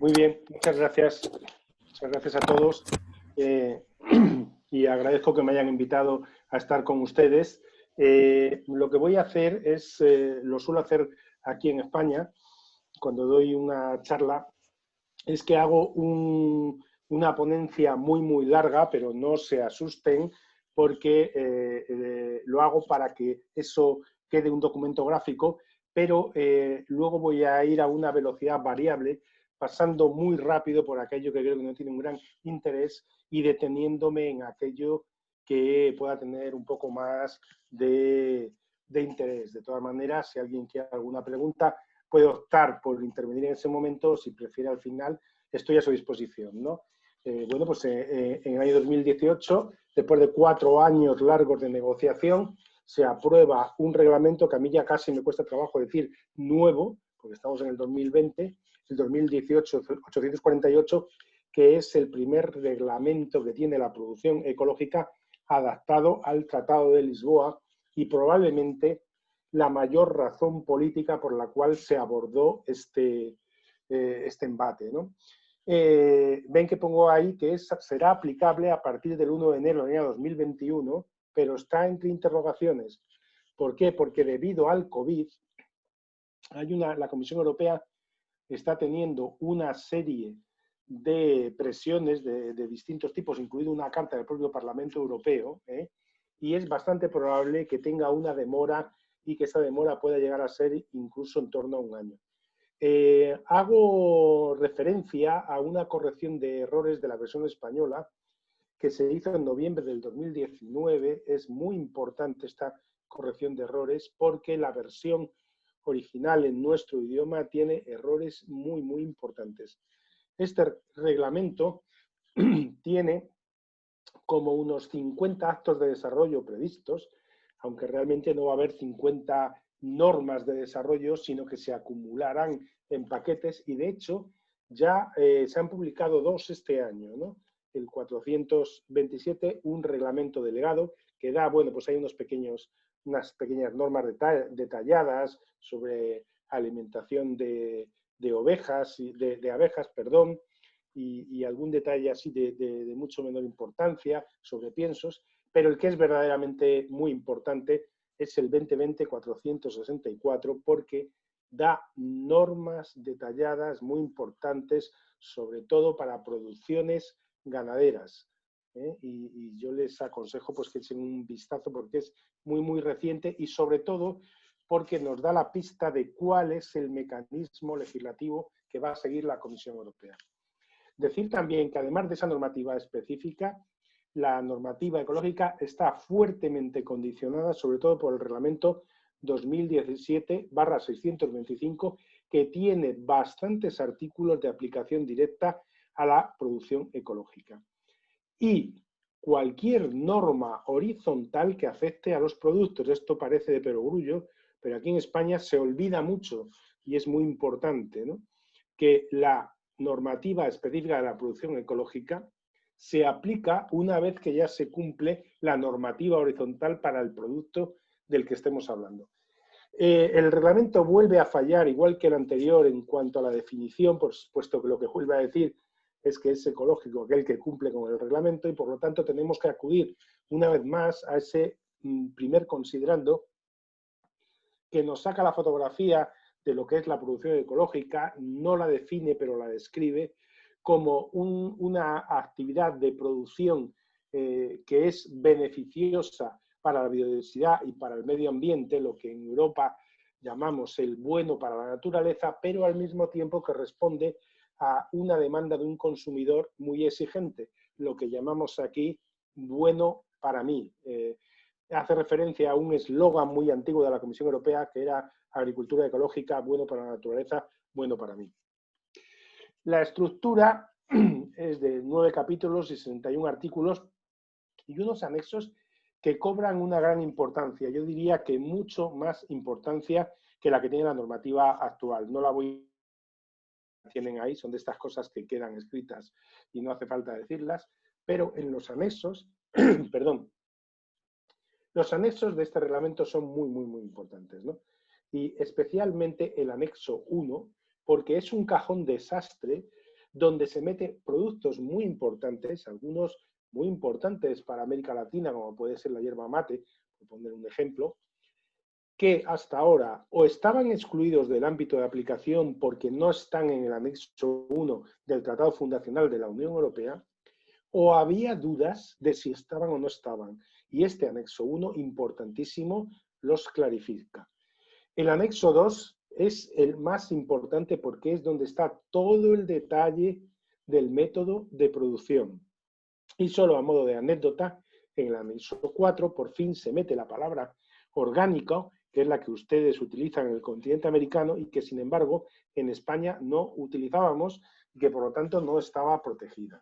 Muy bien, muchas gracias. Muchas gracias a todos. Y agradezco que me hayan invitado a estar con ustedes. Lo que voy a hacer es, lo suelo hacer aquí en España, cuando doy una charla, es que hago una ponencia muy larga, pero no se asusten, porque lo hago para que eso quede un documento gráfico, pero luego voy a ir a una velocidad variable, pasando muy rápido por aquello que creo que no tiene un gran interés y deteniéndome en aquello que pueda tener un poco más de interés. De todas maneras, si alguien quiere alguna pregunta, puede optar por intervenir en ese momento, si prefiere al final, estoy a su disposición, ¿no? Bueno, pues en el año 2018, después de 4 años largos de negociación, se aprueba un reglamento que a mí ya casi me cuesta trabajo decir nuevo, porque estamos en el 2020, el 2018-848, que es el primer reglamento que tiene la producción ecológica adaptado al Tratado de Lisboa y probablemente la mayor razón política por la cual se abordó este embate, ¿no? Ven que pongo ahí que será aplicable a partir del 1 de enero del año 2021, pero está entre interrogaciones. ¿Por qué? Porque debido al COVID, la Comisión Europea está teniendo una serie de presiones de distintos tipos, incluido una carta del propio Parlamento Europeo, y es bastante probable que tenga una demora y que esa demora pueda llegar a ser incluso en torno a un año. Hago referencia a una corrección de errores de la versión española que se hizo en noviembre del 2019. Es muy importante esta corrección de errores porque la versión original en nuestro idioma tiene errores muy importantes. Este reglamento tiene como unos 50 actos de desarrollo previstos, aunque realmente no va a haber 50 normas de desarrollo, sino que se acumularán en paquetes y de hecho ya se han publicado 2 este año, ¿no? El 427, un reglamento delegado que da, bueno, pues hay unas pequeñas normas detalladas sobre alimentación de ovejas, de abejas, perdón, y algún detalle así de mucho menor importancia sobre piensos, pero el que es verdaderamente muy importante es el 2020-464 porque da normas detalladas muy importantes, sobre todo para producciones ganaderas. Y yo les aconsejo pues, que echen un vistazo porque es muy reciente y sobre todo porque nos da la pista de cuál es el mecanismo legislativo que va a seguir la Comisión Europea. Decir también que además de esa normativa específica, la normativa ecológica está fuertemente condicionada, sobre todo por el reglamento 2017/625, que tiene bastantes artículos de aplicación directa a la producción ecológica. Y cualquier norma horizontal que afecte a los productos, esto parece de perogrullo, pero aquí en España se olvida mucho y es muy importante, ¿no? Que la normativa específica de la producción ecológica se aplica una vez que ya se cumple la normativa horizontal para el producto del que estemos hablando. El reglamento vuelve a fallar, igual que el anterior, en cuanto a la definición, puesto que lo que vuelve a decir es que es ecológico aquel que cumple con el reglamento y por lo tanto tenemos que acudir una vez más a ese primer considerando que nos saca la fotografía de lo que es la producción ecológica, no la define pero la describe como una actividad de producción que es beneficiosa para la biodiversidad y para el medio ambiente, lo que en Europa llamamos el bueno para la naturaleza, pero al mismo tiempo que responde a una demanda de un consumidor muy exigente, lo que llamamos aquí bueno para mí. Hace referencia a un eslogan muy antiguo de la Comisión Europea que era agricultura ecológica, bueno para la naturaleza, bueno para mí. La estructura es de 9 capítulos y 61 artículos y unos anexos que cobran una gran importancia. Yo diría que mucho más importancia que la que tiene la normativa actual. No la tienen ahí, son de estas cosas que quedan escritas y no hace falta decirlas, pero en los anexos, perdón, los anexos de este reglamento son muy importantes, ¿no? Y especialmente el anexo 1, porque es un cajón desastre donde se mete productos muy importantes, algunos muy importantes para América Latina, como puede ser la yerba mate, por poner un ejemplo, que hasta ahora o estaban excluidos del ámbito de aplicación porque no están en el anexo 1 del Tratado Fundacional de la Unión Europea, o había dudas de si estaban o no estaban. Y este anexo 1, importantísimo, los clarifica. El anexo 2 es el más importante porque es donde está todo el detalle del método de producción. Y solo a modo de anécdota, en el anexo 4 por fin se mete la palabra orgánico, que es la que ustedes utilizan en el continente americano y que sin embargo en España no utilizábamos y que por lo tanto no estaba protegida.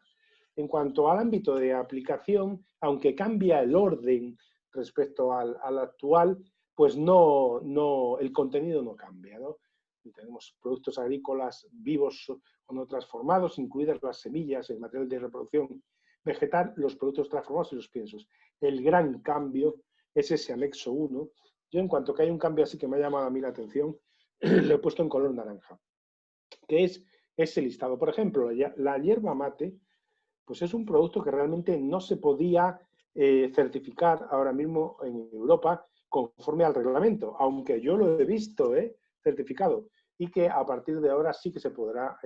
En cuanto al ámbito de aplicación, aunque cambia el orden respecto al actual, pues el contenido no cambia, ¿no? Y tenemos productos agrícolas vivos o no transformados, incluidas las semillas, el material de reproducción vegetal, los productos transformados y los piensos. El gran cambio es ese anexo 1. Yo, en cuanto que hay un cambio así que me ha llamado a mí la atención, lo he puesto en color naranja, que es ese listado. Por ejemplo, la hierba mate, pues es un producto que realmente no se podía certificar ahora mismo en Europa conforme al reglamento, aunque yo lo he visto certificado, y que a partir de ahora sí que se podrá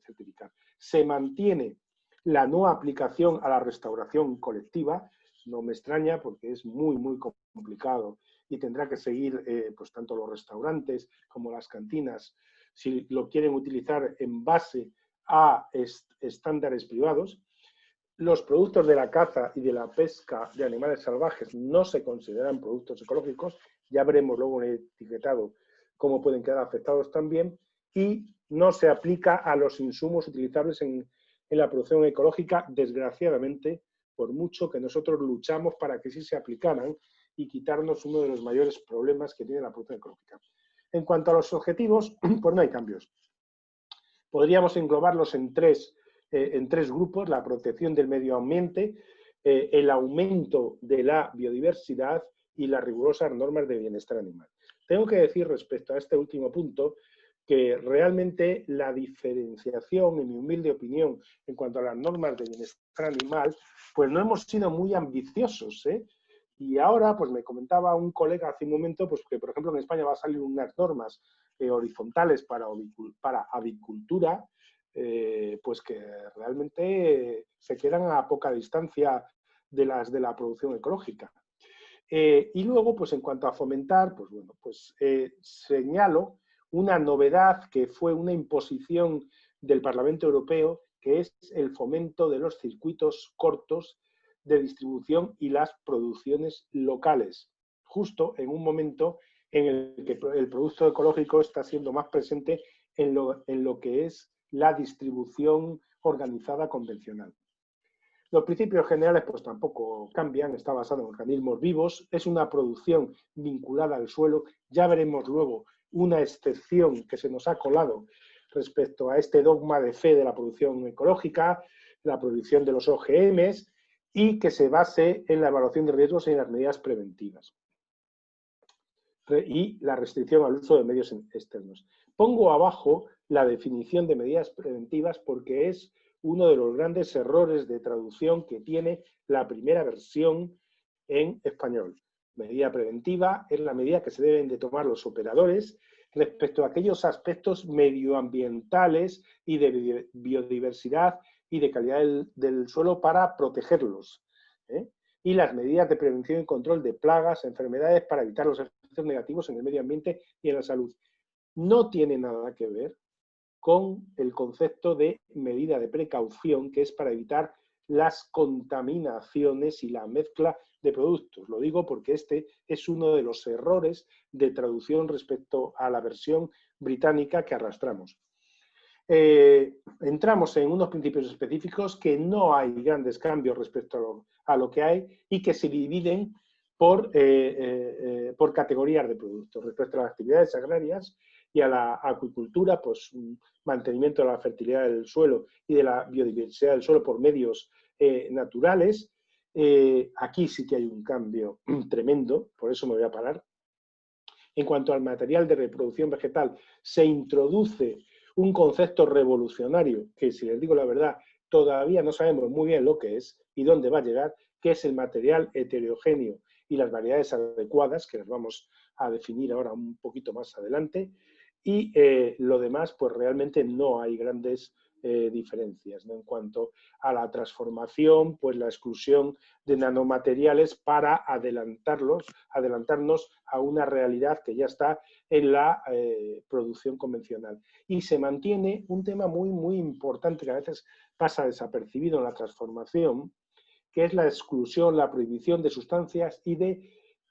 certificar. Se mantiene la no aplicación a la restauración colectiva, no me extraña porque es muy, muy complicado y tendrá que seguir pues tanto los restaurantes como las cantinas, si lo quieren utilizar en base a estándares privados. Los productos de la caza y de la pesca de animales salvajes no se consideran productos ecológicos, ya veremos luego en el etiquetado cómo pueden quedar afectados también, y no se aplica a los insumos utilizables en la producción ecológica, desgraciadamente, por mucho que nosotros luchamos para que sí se aplicaran y quitarnos uno de los mayores problemas que tiene la producción ecológica. En cuanto a los objetivos, pues no hay cambios. Podríamos englobarlos en tres grupos: la protección del medio ambiente, el aumento de la biodiversidad y las rigurosas normas de bienestar animal. Tengo que decir respecto a este último punto que realmente la diferenciación, en mi humilde opinión, en cuanto a las normas de bienestar animal, pues no hemos sido muy ambiciosos, ¿eh? Y ahora, pues me comentaba un colega hace un momento, pues que por ejemplo en España va a salir unas normas horizontales para avicultura, pues que realmente se quedan a poca distancia de las de la producción ecológica. Y luego, pues en cuanto a fomentar, pues bueno, pues señalo una novedad que fue una imposición del Parlamento Europeo, que es el fomento de los circuitos cortos de distribución y las producciones locales, justo en un momento en el que el producto ecológico está siendo más presente en lo que es la distribución organizada convencional. Los principios generales pues tampoco cambian, está basado en organismos vivos, es una producción vinculada al suelo. Ya veremos luego una excepción que se nos ha colado respecto a este dogma de fe de la producción ecológica, la prohibición de los OGMs, y que se base en la evaluación de riesgos y en las medidas preventivas y la restricción al uso de medios externos. Pongo abajo la definición de medidas preventivas porque es uno de los grandes errores de traducción que tiene la primera versión en español. Medida preventiva es la medida que se deben de tomar los operadores respecto a aquellos aspectos medioambientales y de biodiversidad y de calidad del suelo para protegerlos, y las medidas de prevención y control de plagas, enfermedades para evitar los efectos negativos en el medio ambiente y en la salud. No tiene nada que ver con el concepto de medida de precaución, que es para evitar las contaminaciones y la mezcla de productos. Lo digo porque este es uno de los errores de traducción respecto a la versión británica que arrastramos. Entramos en unos principios específicos que no hay grandes cambios respecto a lo que hay y que se dividen por categorías de productos. Respecto a las actividades agrarias y a la acuicultura, pues mantenimiento de la fertilidad del suelo y de la biodiversidad del suelo por medios naturales. Aquí sí que hay un cambio tremendo, por eso me voy a parar. En cuanto al material de reproducción vegetal, se introduce un concepto revolucionario, que si les digo la verdad, todavía no sabemos muy bien lo que es y dónde va a llegar, que es el material heterogéneo y las variedades adecuadas, que las vamos a definir ahora un poquito más adelante, y lo demás, pues realmente no hay grandes diferencias, ¿no? En cuanto a la transformación, pues la exclusión de nanomateriales para adelantarnos a una realidad que ya está en la producción convencional. Y se mantiene un tema muy, muy importante que a veces pasa desapercibido en la transformación, que es la exclusión, la prohibición de sustancias y de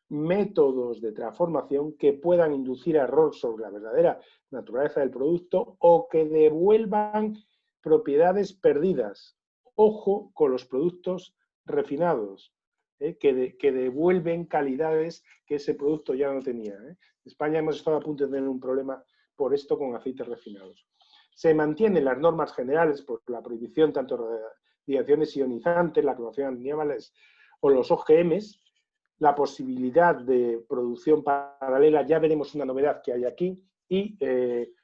métodos de transformación que puedan inducir error sobre la verdadera naturaleza del producto o que devuelvan propiedades perdidas. Ojo con los productos refinados, que devuelven calidades que ese producto ya no tenía. En España hemos estado a punto de tener un problema por esto con aceites refinados. Se mantienen las normas generales por la prohibición tanto de radiaciones ionizantes, la clonación animales o los OGMs, la posibilidad de producción paralela, ya veremos una novedad que hay aquí, y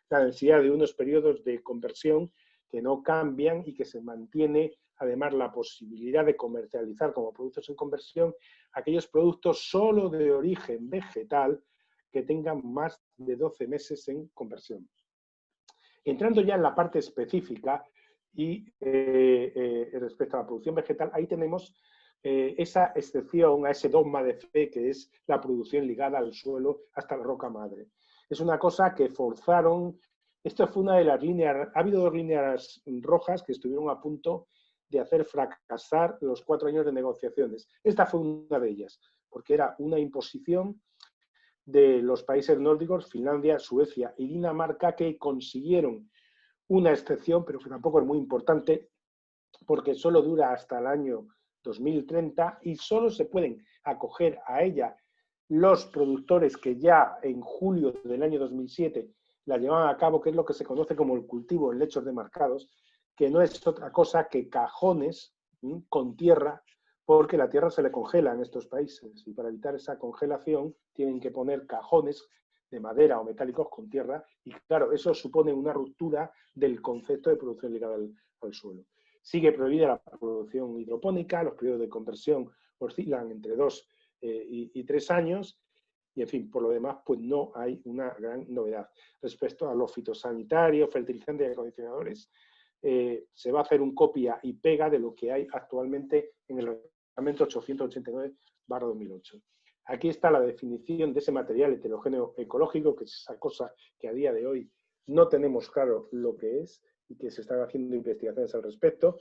la necesidad de unos periodos de conversión que no cambian y que se mantiene además la posibilidad de comercializar como productos en conversión aquellos productos solo de origen vegetal que tengan más de 12 meses en conversión. Entrando ya en la parte específica y respecto a la producción vegetal, ahí tenemos esa excepción a ese dogma de fe que es la producción ligada al suelo hasta la roca madre. Es una cosa que forzaron, esto fue una de las líneas, ha habido dos líneas rojas que estuvieron a punto de hacer fracasar los 4 años de negociaciones. Esta fue una de ellas, porque era una imposición de los países nórdicos, Finlandia, Suecia y Dinamarca, que consiguieron una excepción, pero que tampoco es muy importante, porque solo dura hasta el año 2030 y solo se pueden acoger a ella los productores que ya en julio del año 2007 la llevaban a cabo, que es lo que se conoce como el cultivo en lechos demarcados, que no es otra cosa que cajones con tierra, porque la tierra se le congela en estos países y para evitar esa congelación tienen que poner cajones de madera o metálicos con tierra y claro, eso supone una ruptura del concepto de producción ligada al suelo. Sigue prohibida la producción hidropónica, los periodos de conversión oscilan entre 2 y 3 años y, en fin, por lo demás, pues no hay una gran novedad. Respecto a los fitosanitarios, fertilizantes y acondicionadores, se va a hacer un copia y pega de lo que hay actualmente en el Reglamento 889/2008. Aquí está la definición de ese material heterogéneo ecológico, que es esa cosa que a día de hoy no tenemos claro lo que es y que se están haciendo investigaciones al respecto.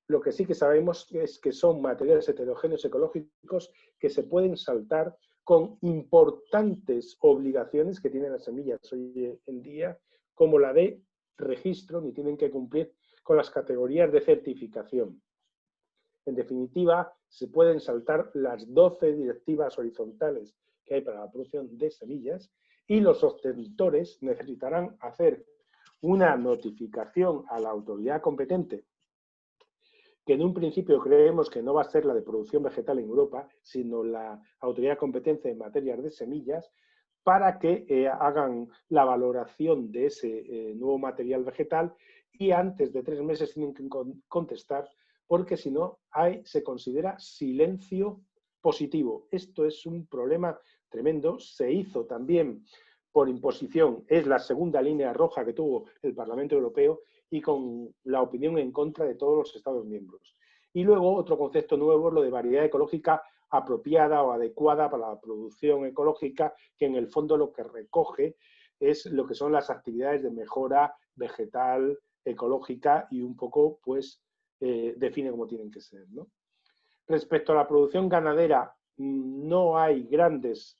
Lo que sí que sabemos es que son materiales heterogéneos ecológicos que se pueden saltar con importantes obligaciones que tienen las semillas hoy en día, como la de registro, ni tienen que cumplir con las categorías de certificación. En definitiva, se pueden saltar las 12 directivas horizontales que hay para la producción de semillas y los obtentores necesitarán hacer una notificación a la autoridad competente, que en un principio creemos que no va a ser la de producción vegetal en Europa, sino la autoridad competente en materias de semillas, para que hagan la valoración de ese nuevo material vegetal y antes de 3 meses tienen que contestar, porque si no, se considera silencio positivo. Esto es un problema tremendo. Se hizo también por imposición, es la segunda línea roja que tuvo el Parlamento Europeo y con la opinión en contra de todos los Estados miembros. Y luego otro concepto nuevo es lo de variedad ecológica apropiada o adecuada para la producción ecológica, que en el fondo lo que recoge es lo que son las actividades de mejora vegetal, ecológica y un poco pues define cómo tienen que ser, ¿no? Respecto a la producción ganadera, no hay grandes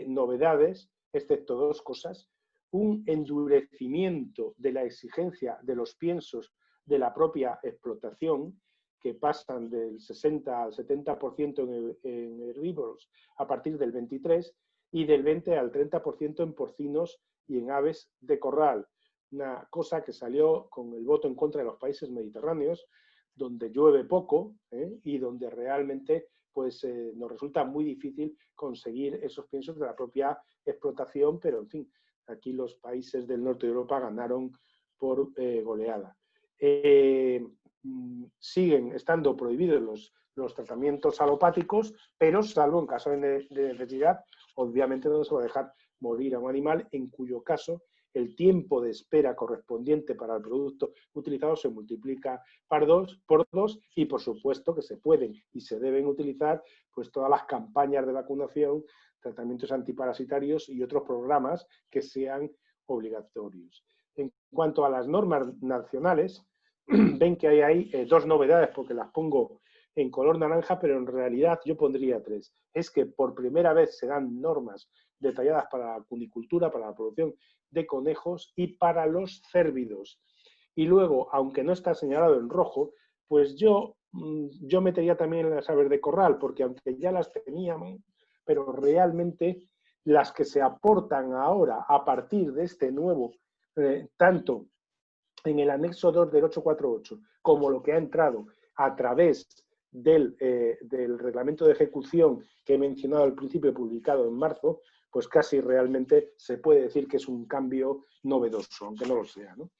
novedades, excepto 2 cosas. Un endurecimiento de la exigencia de los piensos de la propia explotación, que pasan del 60 al 70% en herbívoros a partir del 23 y del 20 al 30% en porcinos y en aves de corral. Una cosa que salió con el voto en contra de los países mediterráneos, donde llueve poco y donde realmente pues, nos resulta muy difícil conseguir esos piensos de la propia explotación, pero en fin, Aquí los países del norte de Europa ganaron por goleada. Siguen estando prohibidos los tratamientos alopáticos, pero salvo en caso de necesidad, obviamente no se va a dejar morir a un animal, en cuyo caso el tiempo de espera correspondiente para el producto utilizado se multiplica por dos y por supuesto que se pueden y se deben utilizar pues todas las campañas de vacunación, tratamientos antiparasitarios y otros programas que sean obligatorios. En cuanto a las normas nacionales, ven que hay ahí dos novedades porque las pongo en color naranja, pero en realidad yo pondría tres. Es que por primera vez se dan normas detalladas para la cunicultura, para la producción de conejos y para los cérvidos. Y luego, aunque no está señalado en rojo, pues yo metería también las aves de corral, porque aunque ya las teníamos, pero realmente las que se aportan ahora a partir de este nuevo, tanto en el anexo 2 del 848, como lo que ha entrado a través del reglamento de ejecución que he mencionado al principio, publicado en marzo, pues casi realmente se puede decir que es un cambio novedoso, aunque no lo sea, ¿no?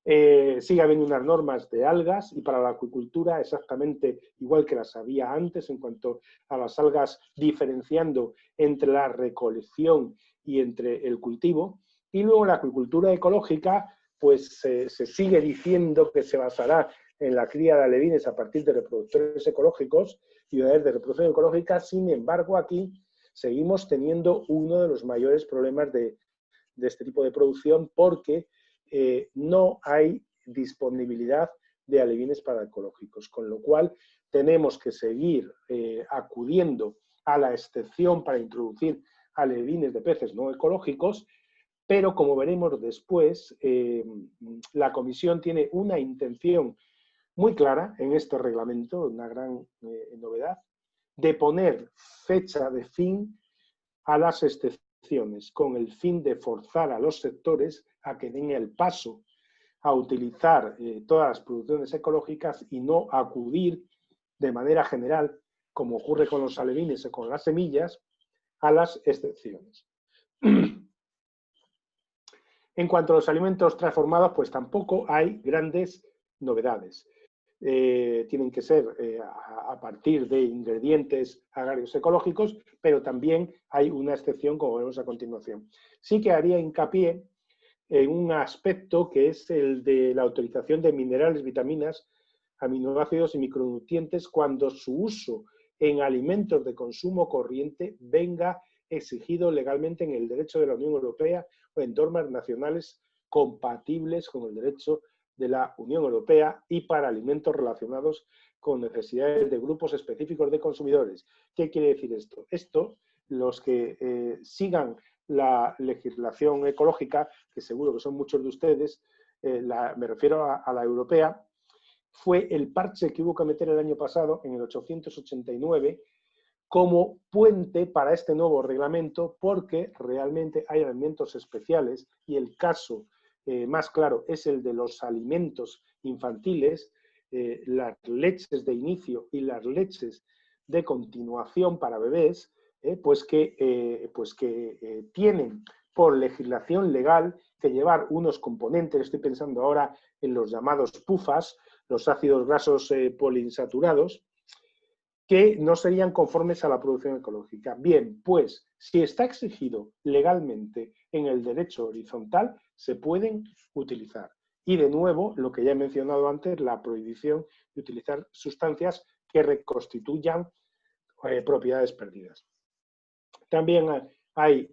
Sigue habiendo unas normas de algas y para la acuicultura exactamente igual que las había antes en cuanto a las algas, diferenciando entre la recolección y entre el cultivo. Y luego la acuicultura ecológica, pues se sigue diciendo que se basará en la cría de alevines a partir de reproductores ecológicos y unidades de reproducción ecológica. Sin embargo, aquí seguimos teniendo uno de los mayores problemas de este tipo de producción porque no hay disponibilidad de alevines para ecológicos, con lo cual tenemos que seguir acudiendo a la excepción para introducir alevines de peces no ecológicos, pero como veremos después, la Comisión tiene una intención muy clara en este reglamento, una gran novedad, de poner fecha de fin a las excepciones, con el fin de forzar a los sectores a que den el paso a utilizar todas las producciones ecológicas y no acudir de manera general, como ocurre con los alevines o con las semillas, a las excepciones. En cuanto a los alimentos transformados, pues tampoco hay grandes novedades. Tienen que ser a partir de ingredientes agrarios ecológicos, pero también hay una excepción, como vemos a continuación. Sí que haría hincapié en un aspecto que es el de la autorización de minerales, vitaminas, aminoácidos y micronutrientes cuando su uso en alimentos de consumo corriente venga exigido legalmente en el derecho de la Unión Europea o en normas nacionales compatibles con el derecho de la Unión Europea y para alimentos relacionados con necesidades de grupos específicos de consumidores. ¿Qué quiere decir esto? Esto, los que sigan la legislación ecológica, que seguro que son muchos de ustedes, me refiero a la europea, fue el parche que hubo que meter el año pasado, en el 889, como puente para este nuevo reglamento, porque realmente hay alimentos especiales y el caso más claro es el de los alimentos infantiles, las leches de inicio y las leches de continuación para bebés, pues que tienen por legislación legal que llevar unos componentes, estoy pensando ahora en los llamados PUFAs, los ácidos grasos poliinsaturados, que no serían conformes a la producción ecológica. Bien, pues si está exigido legalmente en el derecho horizontal, se pueden utilizar. Y de nuevo, lo que ya he mencionado antes, la prohibición de utilizar sustancias que reconstituyan propiedades perdidas. También hay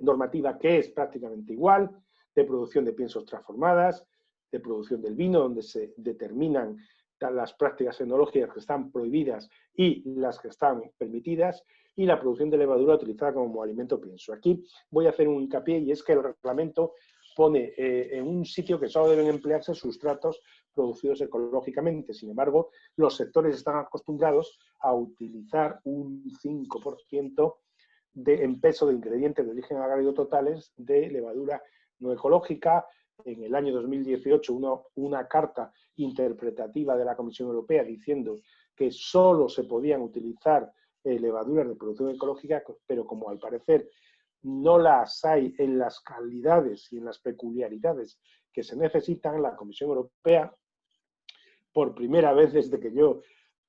normativa que es prácticamente igual, de producción de piensos transformadas, de producción del vino, donde se determinan las prácticas tecnológicas que están prohibidas y las que están permitidas, y la producción de levadura utilizada como alimento pienso. Aquí voy a hacer un hincapié y es que el reglamento pone en un sitio que solo deben emplearse sustratos producidos ecológicamente. Sin embargo, los sectores están acostumbrados a utilizar un 5% en peso de ingredientes de origen agrario totales de levadura no ecológica. En el año 2018 una carta interpretativa de la Comisión Europea diciendo que solo se podían utilizar levaduras de producción ecológica, pero como al parecer no las hay en las calidades y en las peculiaridades que se necesitan, la Comisión Europea, por primera vez desde que yo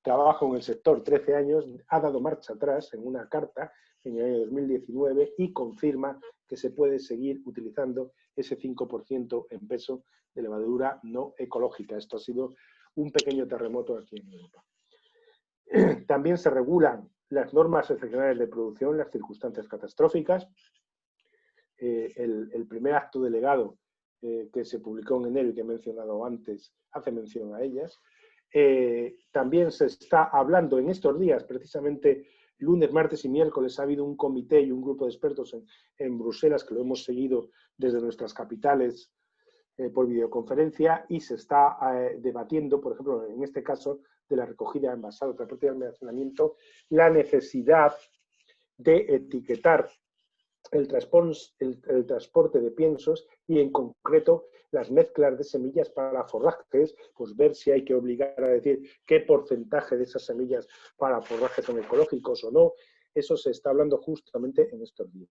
trabajo en el sector, 13 años, ha dado marcha atrás en una carta en el año 2019 y confirma que se puede seguir utilizando ese 5% en peso de levadura no ecológica. Esto ha sido un pequeño terremoto aquí en Europa. También se regulan las normas excepcionales de producción en las circunstancias catastróficas. El primer acto delegado que se publicó en enero y que he mencionado antes hace mención a ellas. También se está hablando en estos días, precisamente lunes, martes y miércoles, ha habido un comité y un grupo de expertos en Bruselas que lo hemos seguido desde nuestras capitales por videoconferencia y se está debatiendo, por ejemplo, en este caso de la recogida de envasado, transporte y almacenamiento, la necesidad de etiquetar el transporte de piensos y en concreto las mezclas de semillas para forrajes, pues ver si hay que obligar a decir qué porcentaje de esas semillas para forrajes son ecológicos o no. Eso se está hablando justamente en estos días.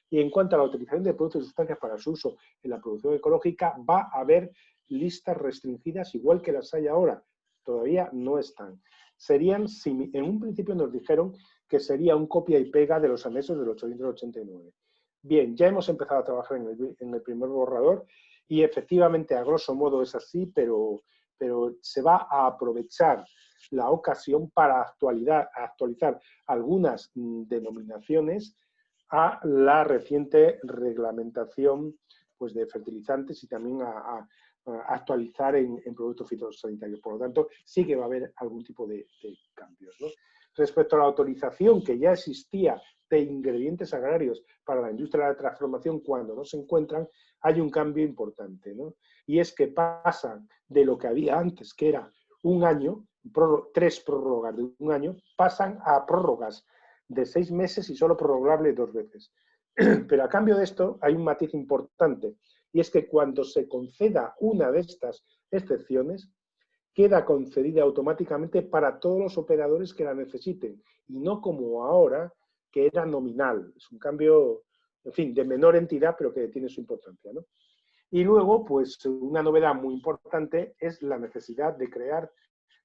Y en cuanto a la utilización de productos y sustancias para su uso en la producción ecológica, va a haber listas restringidas igual que las hay ahora. Todavía no están. Serían, en un principio nos dijeron que sería un copia y pega de los anexos del 889. Bien, ya hemos empezado a trabajar en el primer borrador y efectivamente a grosso modo es así, pero se va a aprovechar la ocasión para actualizar algunas denominaciones a la reciente reglamentación pues, de fertilizantes y también a actualizar en productos fitosanitarios. Por lo tanto, sí que va a haber algún tipo de cambios, ¿no? Respecto a la autorización que ya existía de ingredientes agrarios para la industria de la transformación cuando no se encuentran, hay un cambio importante, ¿no? Y es que pasan de lo que había antes, que era un año, 3 prórrogas de un año, pasan a prórrogas de 6 meses y solo prorrogable 2 veces. Pero a cambio de esto hay un matiz importante, y es que cuando se conceda una de estas excepciones, queda concedida automáticamente para todos los operadores que la necesiten, y no como ahora, que era nominal. Es un cambio, en fin, de menor entidad, pero que tiene su importancia, ¿no? Y luego, pues, una novedad muy importante es la necesidad de crear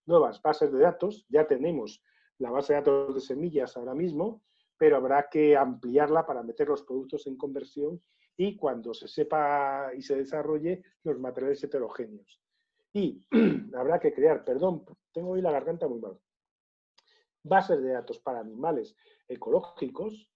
nuevas bases de datos. Ya tenemos la base de datos de semillas ahora mismo, pero habrá que ampliarla para meter los productos en conversión y cuando se sepa y se desarrolle los materiales heterogéneos. Y habrá que crear, perdón, tengo hoy la garganta muy mal, bases de datos para animales ecológicos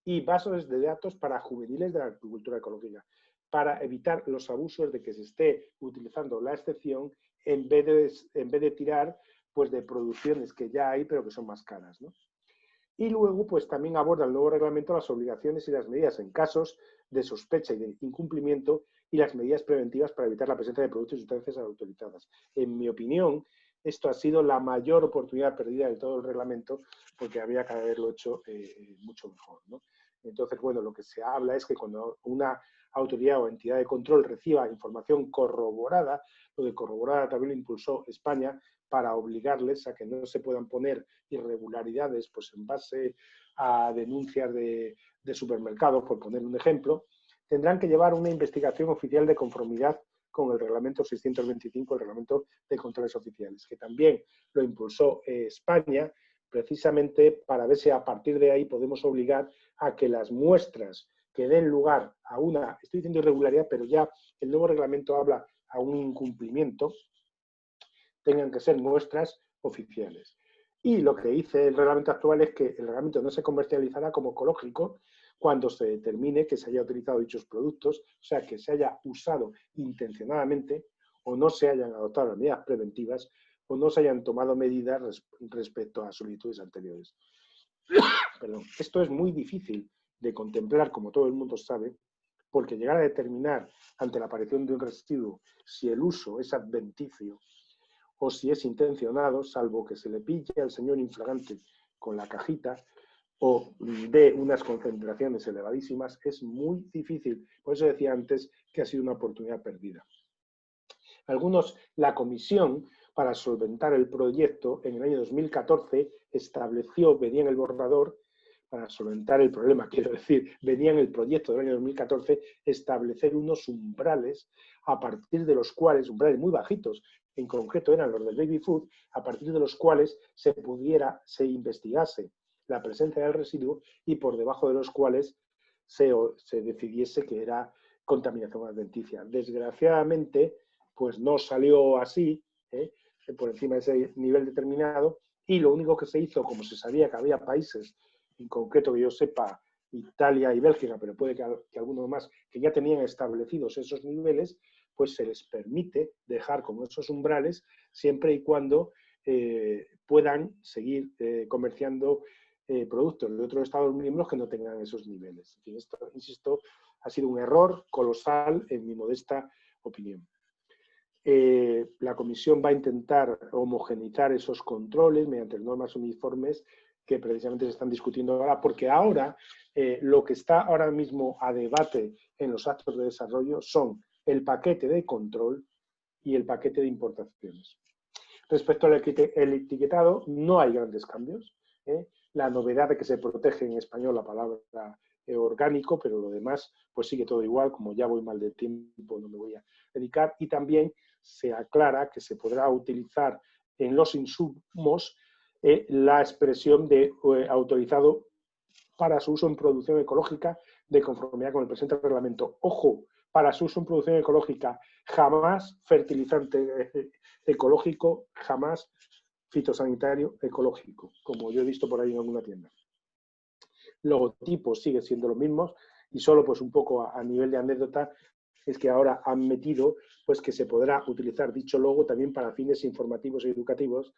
y bases de datos para juveniles de la agricultura ecológica, para evitar los abusos de que se esté utilizando la excepción en vez de tirar pues, de producciones que ya hay pero que son más caras, ¿no? Y luego, pues también aborda el nuevo reglamento las obligaciones y las medidas en casos de sospecha y de incumplimiento y las medidas preventivas para evitar la presencia de productos y sustancias autorizadas. En mi opinión, esto ha sido la mayor oportunidad perdida de todo el reglamento porque había que haberlo hecho mucho mejor, ¿no? Entonces, bueno, lo que se habla es que cuando una autoridad o entidad de control reciba información corroborada, lo de corroborada también lo impulsó España, para obligarles a que no se puedan poner irregularidades pues, en base a denuncias de supermercados, por poner un ejemplo, tendrán que llevar una investigación oficial de conformidad con el reglamento 625, el reglamento de controles oficiales, que también lo impulsó España, precisamente para ver si a partir de ahí podemos obligar a que las muestras que den lugar a una, estoy diciendo irregularidad, pero ya el nuevo reglamento habla a un incumplimiento, tengan que ser muestras oficiales. Y lo que dice el reglamento actual es que el reglamento no se comercializará como ecológico cuando se determine que se haya utilizado dichos productos, o sea, que se haya usado intencionadamente o no se hayan adoptado las medidas preventivas o no se hayan tomado medidas respecto a solicitudes anteriores. Perdón. Esto es muy difícil de contemplar, como todo el mundo sabe, porque llegar a determinar ante la aparición de un residuo si el uso es adventicio o si es intencionado, salvo que se le pille al señor infragante con la cajita o de unas concentraciones elevadísimas, es muy difícil. Por eso decía antes que ha sido una oportunidad perdida. La comisión, para solventar el proyecto, en el año 2014 estableció, venía en el borrador, para solventar el problema, quiero decir, venía en el proyecto del año 2014 establecer unos umbrales a partir de los cuales, umbrales muy bajitos, en concreto eran los del baby food, a partir de los cuales se investigase la presencia del residuo y por debajo de los cuales se decidiese que era contaminación alimenticia. Desgraciadamente, pues no salió así, por encima de ese nivel determinado, y lo único que se hizo, como se sabía que había países, en concreto que yo sepa, Italia y Bélgica, pero puede que algunos más, que ya tenían establecidos esos niveles, pues se les permite dejar con esos umbrales siempre y cuando puedan seguir comerciando productos de otros Estados miembros que no tengan esos niveles. En fin, esto, insisto, ha sido un error colosal en mi modesta opinión. La Comisión va a intentar homogeneizar esos controles mediante normas uniformes que precisamente se están discutiendo ahora, porque ahora lo que está ahora mismo a debate en los actos de desarrollo son el paquete de control y el paquete de importaciones. Respecto al etiquetado, no hay grandes cambios. La novedad de que se protege en español la palabra orgánico, pero lo demás pues sigue todo igual, como ya voy mal de tiempo, no me voy a dedicar, y también se aclara que se podrá utilizar en los insumos la expresión de autorizado para su uso en producción ecológica de conformidad con el presente reglamento. Ojo, para su uso en producción ecológica, jamás fertilizante ecológico, jamás fitosanitario ecológico, como yo he visto por ahí en alguna tienda. Logotipos siguen siendo los mismos y solo pues un poco a nivel de anécdota es que ahora han metido pues que se podrá utilizar dicho logo también para fines informativos y educativos,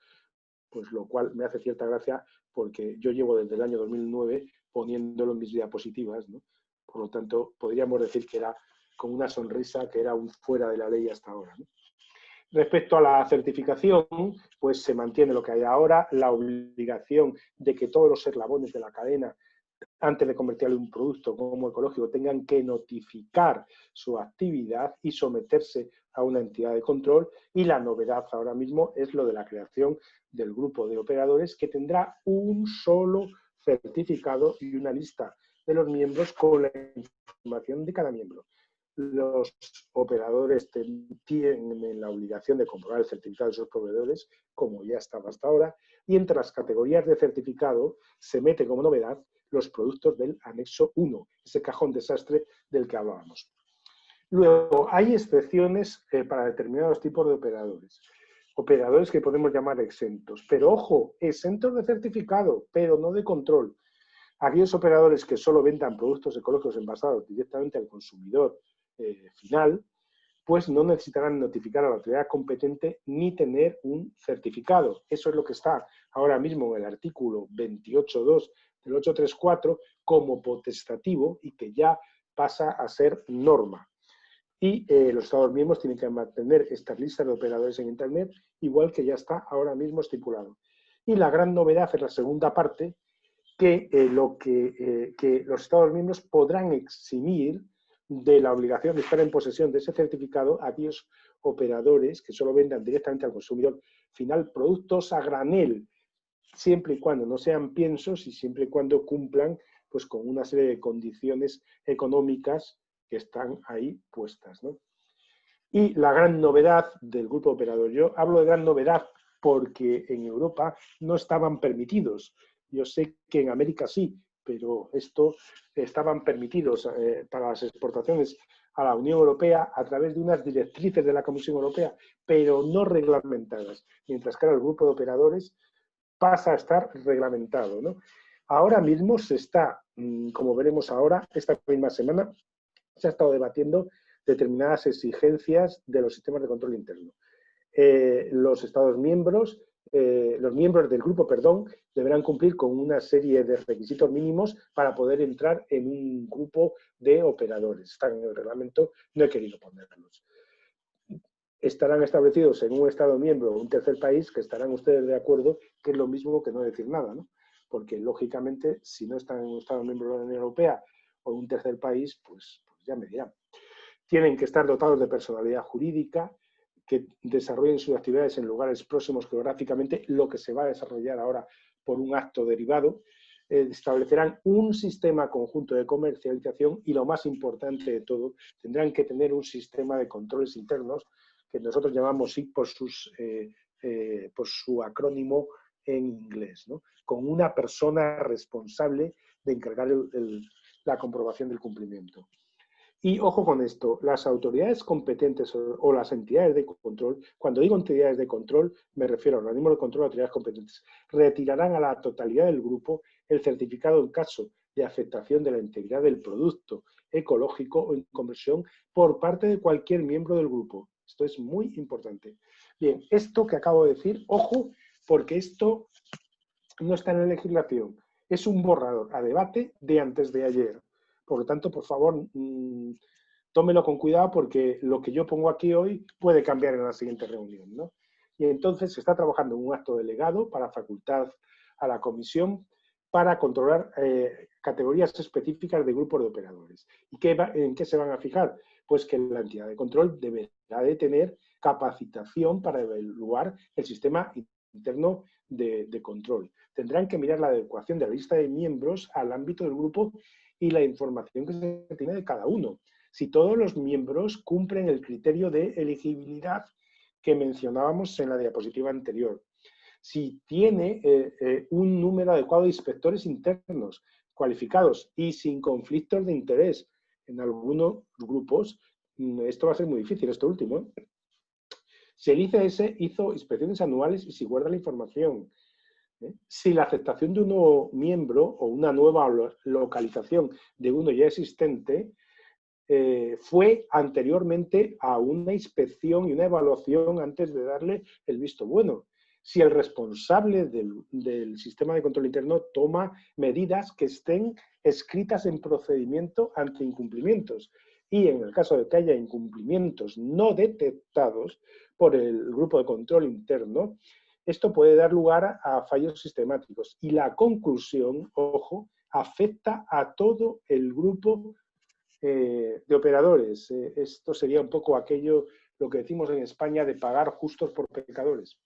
pues lo cual me hace cierta gracia porque yo llevo desde el año 2009 poniéndolo en mis diapositivas, ¿no? Por lo tanto, podríamos decir que era con una sonrisa que era un fuera de la ley hasta ahora, ¿no? Respecto a la certificación, pues se mantiene lo que hay ahora, la obligación de que todos los eslabones de la cadena, antes de convertirlo en un producto como ecológico, tengan que notificar su actividad y someterse a una entidad de control. Y la novedad ahora mismo es lo de la creación del grupo de operadores que tendrá un solo certificado y una lista de los miembros con la información de cada miembro. Los operadores tienen la obligación de comprobar el certificado de sus proveedores, como ya estaba hasta ahora, y entre las categorías de certificado se mete como novedad los productos del anexo 1, ese cajón desastre del que hablábamos. Luego, hay excepciones para determinados tipos de operadores. Operadores que podemos llamar exentos. Pero ojo, exentos de certificado, pero no de control. Aquellos operadores que solo vendan productos ecológicos envasados directamente al consumidor final, pues no necesitarán notificar a la autoridad competente ni tener un certificado. Eso es lo que está ahora mismo en el artículo 28.2 del 834 como potestativo y que ya pasa a ser norma. Y los Estados miembros tienen que mantener estas listas de operadores en Internet, igual que ya está ahora mismo estipulado. Y la gran novedad es la segunda parte, que los Estados miembros podrán eximir de la obligación de estar en posesión de ese certificado a aquellos operadores que solo vendan directamente al consumidor final productos a granel, siempre y cuando no sean piensos y siempre y cuando cumplan pues, con una serie de condiciones económicas que están ahí puestas, ¿no? Y la gran novedad del grupo operador, yo hablo de gran novedad porque en Europa no estaban permitidos. Yo sé que en América sí, pero esto estaban permitidos para las exportaciones a la Unión Europea a través de unas directrices de la Comisión Europea, pero no reglamentadas, mientras que ahora el grupo de operadores pasa a estar reglamentado, ¿no? Ahora mismo se está, como veremos ahora, esta misma semana, se ha estado debatiendo determinadas exigencias de los sistemas de control interno. Los Estados miembros, los miembros del grupo, perdón, deberán cumplir con una serie de requisitos mínimos para poder entrar en un grupo de operadores. Están en el reglamento, no he querido ponerlos. Estarán establecidos en un Estado miembro o un tercer país que estarán ustedes de acuerdo, que es lo mismo que no decir nada, ¿no? Porque, lógicamente, si no están en un Estado miembro de la Unión Europea o en un tercer país, pues ya me dirán. Tienen que estar dotados de personalidad jurídica, que desarrollen sus actividades en lugares próximos geográficamente, lo que se va a desarrollar ahora por un acto derivado, establecerán un sistema conjunto de comercialización y, lo más importante de todo, tendrán que tener un sistema de controles internos que nosotros llamamos SIC por su acrónimo en inglés, ¿no? Con una persona responsable de encargar la comprobación del cumplimiento. Y ojo con esto, las autoridades competentes o las entidades de control, cuando digo entidades de control, me refiero a organismos de control o autoridades competentes, retirarán a la totalidad del grupo el certificado en caso de afectación de la integridad del producto ecológico o inconversión por parte de cualquier miembro del grupo. Esto es muy importante. Bien, esto que acabo de decir, ojo, porque esto no está en la legislación, es un borrador a debate de antes de ayer. Por lo tanto, por favor, tómelo con cuidado porque lo que yo pongo aquí hoy puede cambiar en la siguiente reunión, ¿no? Y entonces se está trabajando en un acto delegado para facultar a la comisión para controlar categorías específicas de grupos de operadores. ¿Y en qué se van a fijar? Pues que la entidad de control deberá de tener capacitación para evaluar el sistema interno de control. Tendrán que mirar la adecuación de la lista de miembros al ámbito del grupo y la información que se tiene de cada uno. Si todos los miembros cumplen el criterio de elegibilidad que mencionábamos en la diapositiva anterior. Si tiene un número adecuado de inspectores internos cualificados y sin conflictos de interés. En algunos grupos esto va a ser muy difícil, esto último. Si el ICS hizo inspecciones anuales y si guarda la información. Si la aceptación de un nuevo miembro o una nueva localización de uno ya existente fue anteriormente a una inspección y una evaluación antes de darle el visto bueno. Si el responsable del sistema de control interno toma medidas que estén escritas en procedimiento ante incumplimientos. Y en el caso de que haya incumplimientos no detectados por el grupo de control interno, esto puede dar lugar a fallos sistemáticos. Y la conclusión, ojo, afecta a todo el grupo de operadores. Esto sería un poco aquello, lo que decimos en España, de pagar justos por pecadores.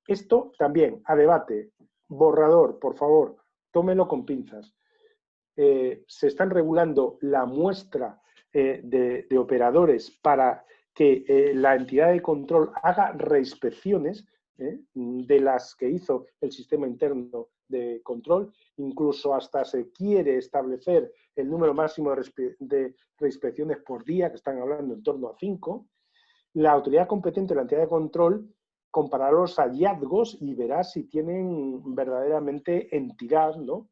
Esto también, a debate, borrador, por favor, tómelo con pinzas. Se están regulando la muestra de operadores para que la entidad de control haga reinspecciones de las que hizo el sistema interno de control, incluso hasta se quiere establecer el número máximo de reinspecciones por día, que están hablando en torno a 5. La autoridad competente de la entidad de control comparará los hallazgos y verá si tienen verdaderamente entidad, ¿no?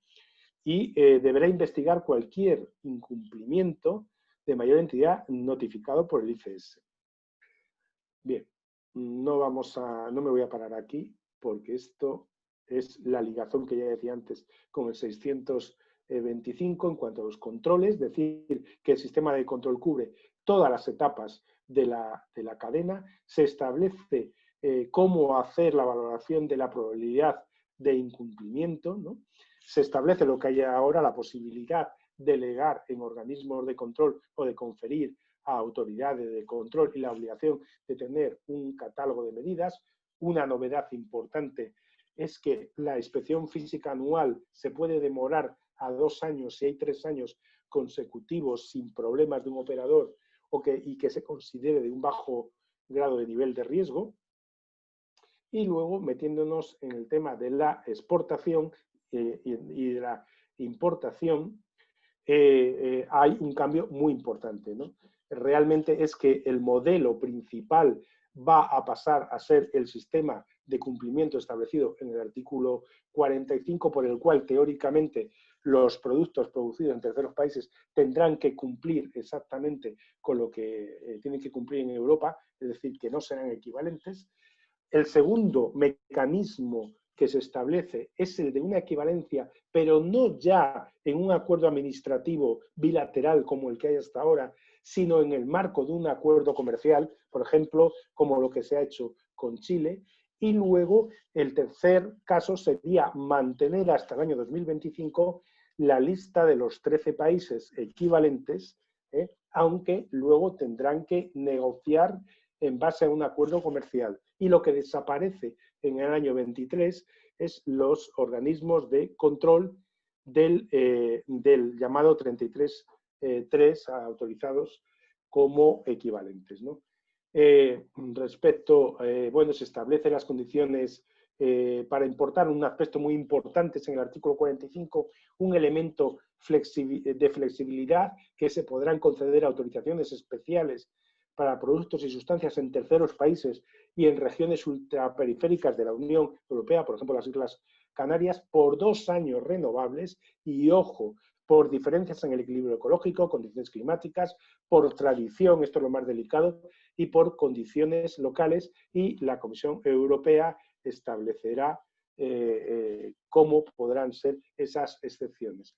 Y deberá investigar cualquier incumplimiento de mayor entidad notificado por el ICS. Bien, no me voy a parar aquí porque esto es la ligazón que ya decía antes con el 625 en cuanto a los controles, es decir, que el sistema de control cubre todas las etapas de la cadena, se establece cómo hacer la valoración de la probabilidad de incumplimiento, ¿no? Se establece lo que hay ahora, la posibilidad de delegar en organismos de control o de conferir a autoridades de control y la obligación de tener un catálogo de medidas. Una novedad importante es que la inspección física anual se puede demorar a 2 años si hay 3 años consecutivos sin problemas de un operador y que se considere de un bajo grado de nivel de riesgo. Y luego, metiéndonos en el tema de la exportación y de la importación, hay un cambio muy importante, ¿no? Realmente es que el modelo principal va a pasar a ser el sistema de cumplimiento establecido en el artículo 45, por el cual teóricamente los productos producidos en terceros países tendrán que cumplir exactamente con lo que tienen que cumplir en Europa, es decir, que no serán equivalentes. El segundo mecanismo que se establece es el de una equivalencia, pero no ya en un acuerdo administrativo bilateral como el que hay hasta ahora, sino en el marco de un acuerdo comercial, por ejemplo, como lo que se ha hecho con Chile. Y luego el tercer caso sería mantener hasta el año 2025 la lista de los 13 países equivalentes, aunque luego tendrán que negociar en base a un acuerdo comercial. Y lo que desaparece en el año 23 es los organismos de control del llamado 33.3 autorizados como equivalentes, ¿no? Bueno, se establecen las condiciones para importar un aspecto muy importante es en el artículo 45, un elemento de flexibilidad que se podrán conceder autorizaciones especiales para productos y sustancias en terceros países y en regiones ultraperiféricas de la Unión Europea, por ejemplo las Islas Canarias, por 2 años renovables y, ojo, por diferencias en el equilibrio ecológico, condiciones climáticas, por tradición, esto es lo más delicado, y por condiciones locales, y la Comisión Europea establecerá cómo podrán ser esas excepciones.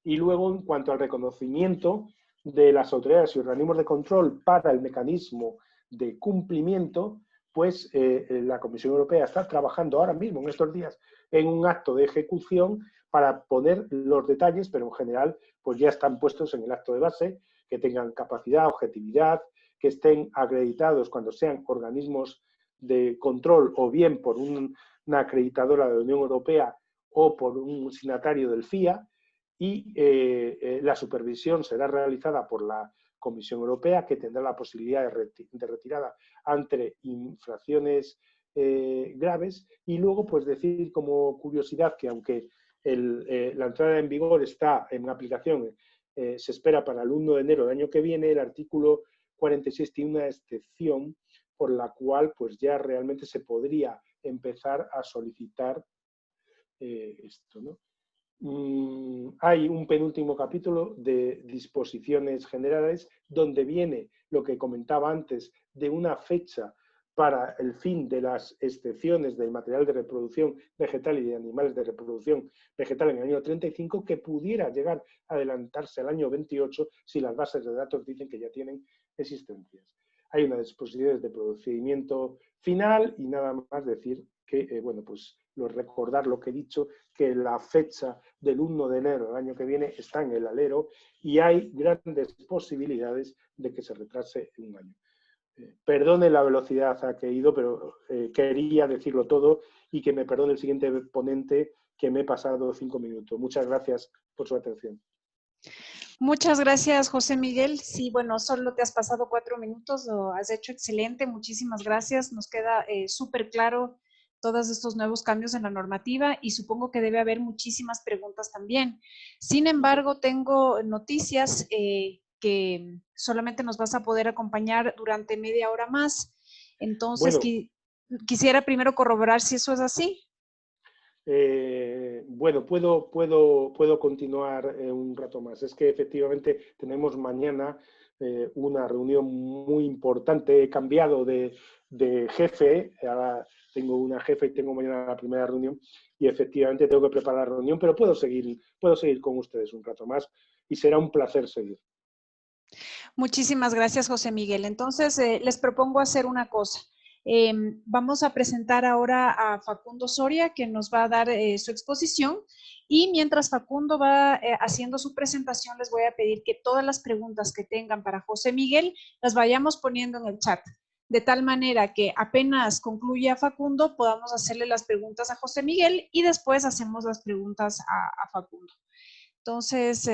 Y luego, en cuanto al reconocimiento de las autoridades y organismos de control para el mecanismo de cumplimiento, pues la Comisión Europea está trabajando ahora mismo, en estos días, en un acto de ejecución para poner los detalles, pero en general pues ya están puestos en el acto de base, que tengan capacidad, objetividad, que estén acreditados cuando sean organismos de control o bien por una acreditadora de la Unión Europea o por un signatario del FIA, y la supervisión será realizada por la Comisión Europea, que tendrá la posibilidad de retirada ante infracciones graves. Y luego, pues decir como curiosidad que aunque la entrada en vigor está en aplicación, se espera para el 1 de enero del año que viene, el artículo 46 tiene una excepción por la cual pues ya realmente se podría empezar a solicitar esto, ¿no? Hay un penúltimo capítulo de disposiciones generales donde viene lo que comentaba antes de una fecha para el fin de las excepciones del material de reproducción vegetal y de animales de reproducción vegetal en el año 35, que pudiera llegar a adelantarse al año 28 si las bases de datos dicen que ya tienen existencias. Hay unas disposiciones de procedimiento final y nada más decir que, bueno, pues recordar lo que he dicho, que la fecha del 1 de enero del año que viene está en el alero y hay grandes posibilidades de que se retrase en un año. Perdone la velocidad a que he ido, pero quería decirlo todo y que me perdone el siguiente ponente que me he pasado 5 minutos. Muchas gracias por su atención. Muchas gracias, José Miguel. Sí, bueno, solo te has pasado 4 minutos, lo has hecho excelente. Muchísimas gracias. Nos queda súper claro todos estos nuevos cambios en la normativa y supongo que debe haber muchísimas preguntas también. Sin embargo, tengo noticias que solamente nos vas a poder acompañar durante media hora más. Entonces, bueno, quisiera primero corroborar si eso es así. Bueno, puedo continuar un rato más. Es que efectivamente tenemos mañana una reunión muy importante. He cambiado de jefe, ahora tengo una jefe y tengo mañana la primera reunión y efectivamente tengo que preparar la reunión, pero puedo seguir con ustedes un rato más y será un placer seguir. Muchísimas gracias, José Miguel. Entonces, les propongo hacer una cosa. Vamos a presentar ahora a Facundo Soria, que nos va a dar su exposición. Y mientras Facundo va haciendo su presentación, les voy a pedir que todas las preguntas que tengan para José Miguel las vayamos poniendo en el chat. De tal manera que apenas concluya Facundo, podamos hacerle las preguntas a José Miguel y después hacemos las preguntas a Facundo. Entonces,